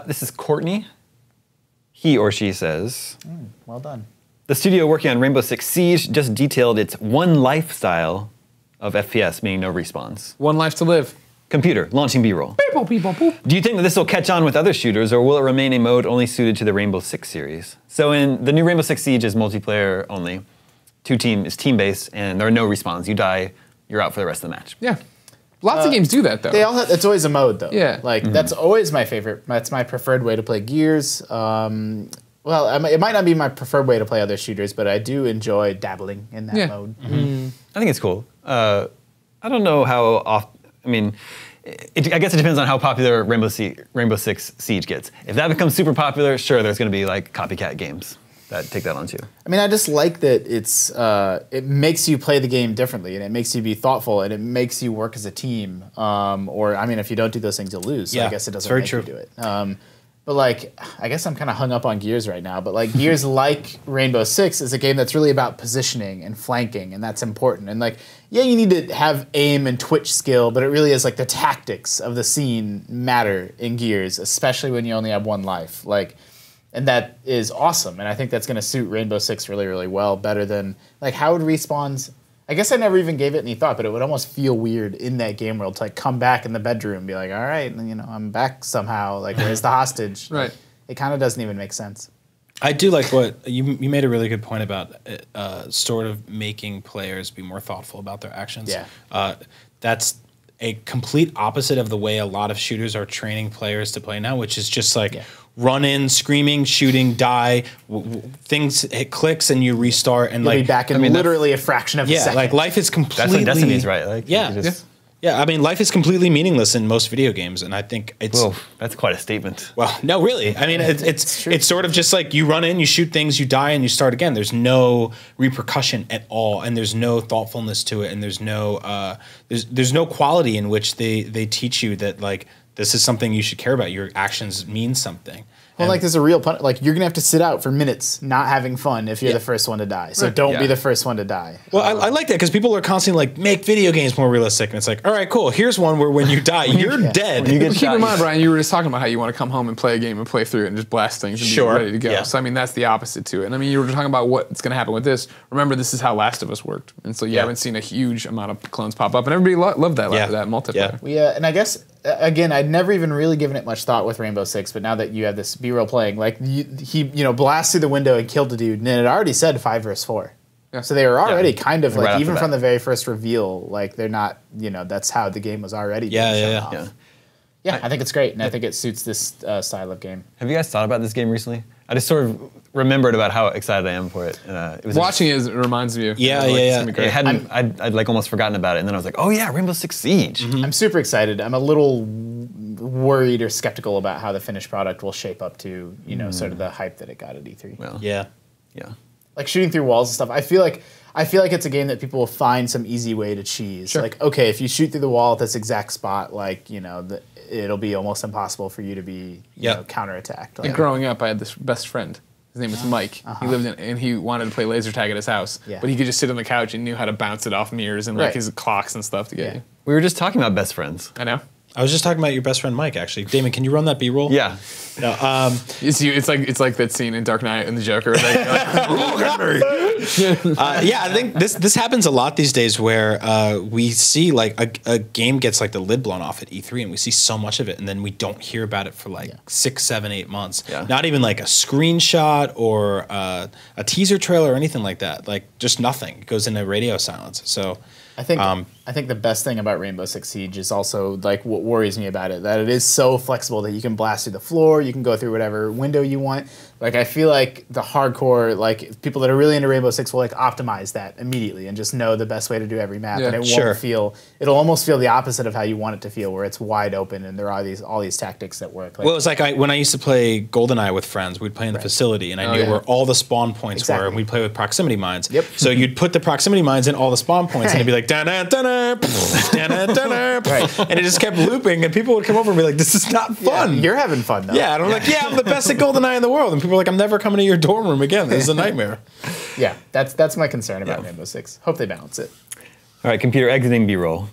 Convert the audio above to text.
This is Courtney. He or she says, well done. The studio working on Rainbow Six Siege just detailed its one life style of FPS, meaning no respawns. One life to live. Computer, launching B-roll. Do you think that this will catch on with other shooters, or will it remain a mode only suited to the Rainbow Six series? So in the new Rainbow Six Siege is multiplayer only. Is team-based, and there are no respawns. You die, you're out for the rest of the match. Yeah. Lots of games do that, though. They all have, it's always a mode, though. Yeah. Like, that's always my favorite. That's my preferred way to play Gears. Well, it might not be my preferred way to play other shooters, but I do enjoy dabbling in that mode. I think it's cool. I don't know how often, I mean, I guess it depends on how popular Rainbow Six Siege gets. If that becomes super popular, sure, there's going to be like copycat games that take that on too. I mean, I just like that it makes you play the game differently, and it makes you be thoughtful, and it makes you work as a team. Or, I mean, if you don't do those things, you'll lose. So I guess it doesn't make you do it. But like, I guess I'm kind of hung up on Gears right now, but like Gears like Rainbow Six is a game that's really about positioning and flanking, and that's important. And like, yeah, you need to have aim and twitch skill, but it really is like the tactics of the scene matter in Gears, especially when you only have one life. Like, and that is awesome, and I think that's going to suit Rainbow Six really, really well, better than, like, how would respawns, I guess I never even gave it any thought, but it would almost feel weird in that game world to like come back in the bedroom and be like, all right, you know, I'm back somehow, like, where's the hostage? Right. It kind of doesn't even make sense. I do like what, you made a really good point about sort of making players be more thoughtful about their actions. Yeah. That's a complete opposite of the way a lot of shooters are training players to play now, which is just like run in, screaming, shooting, die, things hit clicks and you restart and You'll like be back in literally a fraction of a second. Like life is completely. That's what Destiny's right. Like, yeah. I mean, life is completely meaningless in most video games, and I think it's. Whoa, that's quite a statement. Well, no, really. I mean, it's sort of just like you run in, you shoot things, you die, and you start again. There's no repercussion at all, and there's no thoughtfulness to it, and there's no quality in which they teach you that like this is something you should care about. Your actions mean something. Well, like there's a real like you're gonna have to sit out for minutes not having fun if you're the first one to die. So don't be the first one to die. Well, I like that because people are constantly like make video games more realistic, and it's like, all right, cool. Here's one where when you die, you're dead. Keep in mind, Brian, you were just talking about how you want to come home and play a game and play through it and just blast things and be ready to go. Yeah. So I mean, that's the opposite to it. And I mean, you were talking about what's going to happen with this. Remember, this is how Last of Us worked, and so you haven't seen a huge amount of clones pop up, and everybody loved that multiplayer. Yeah, and I guess again, I'd never even really given it much thought with Rainbow Six, but now that you have this B-roll playing, like he blasts through the window and killed the dude, and it already said 5 versus 4. Yeah. So they were already kind of like, even from the very first reveal, like they're not, that's how the game was already being shown off. Yeah, I think it's great, and I think it suits this style of game. Have you guys thought about this game recently? I just sort of remembered about how excited I am for it. It was watching it reminds me of I'd like almost forgotten about it, and then I was like, oh yeah, Rainbow Six Siege. I'm super excited. I'm a little worried or skeptical about how the finished product will shape up to, sort of the hype that it got at E3. Well, yeah. Like shooting through walls and stuff. I feel like it's a game that people will find some easy way to cheese. Sure. Like, okay, if you shoot through the wall at this exact spot, like, it'll be almost impossible for you to be counterattacked. Like, growing up, I had this best friend. His name was Mike. He lived and he wanted to play laser tag at his house, but he could just sit on the couch and knew how to bounce it off mirrors and like his clocks and stuff to get you. We were just talking about best friends. I know. I was just talking about your best friend Mike, actually. Damon, can you run that B-roll? Yeah. No, it's like that scene in Dark Knight and the Joker. I think this happens a lot these days where we see like a game gets like the lid blown off at E3 and we see so much of it and then we don't hear about it for like 6, 7, 8 months. Yeah. Not even like a screenshot or a teaser trailer or anything like that. Like just nothing. It goes into radio silence. So I think the best thing about Rainbow Six Siege is also like what worries me about it, that it is so flexible that you can blast through the floor, you can go through whatever window you want. Like I feel like the hardcore, like people that are really into Rainbow Six will like optimize that immediately and just know the best way to do every map, and it won't feel. It'll almost feel the opposite of how you want it to feel, where it's wide open and there are all these tactics that work. Like, well, it's like when I used to play GoldenEye with friends, we'd play in the facility, and I knew where all the spawn points were, and we'd play with proximity mines. Yep. So you'd put the proximity mines in all the spawn points, and it'd be like da-na, da-na, da-na, da-na, and it just kept looping, and people would come over and be like, "This is not fun." Yeah, you're having fun though. Yeah, and I'm like, "Yeah, I'm the best at GoldenEye in the world," and people are like, "I'm never coming to your dorm room again. This is a nightmare." Yeah, that's my concern about Rainbow Six. Hope they balance it. All right, computer exiting B-roll.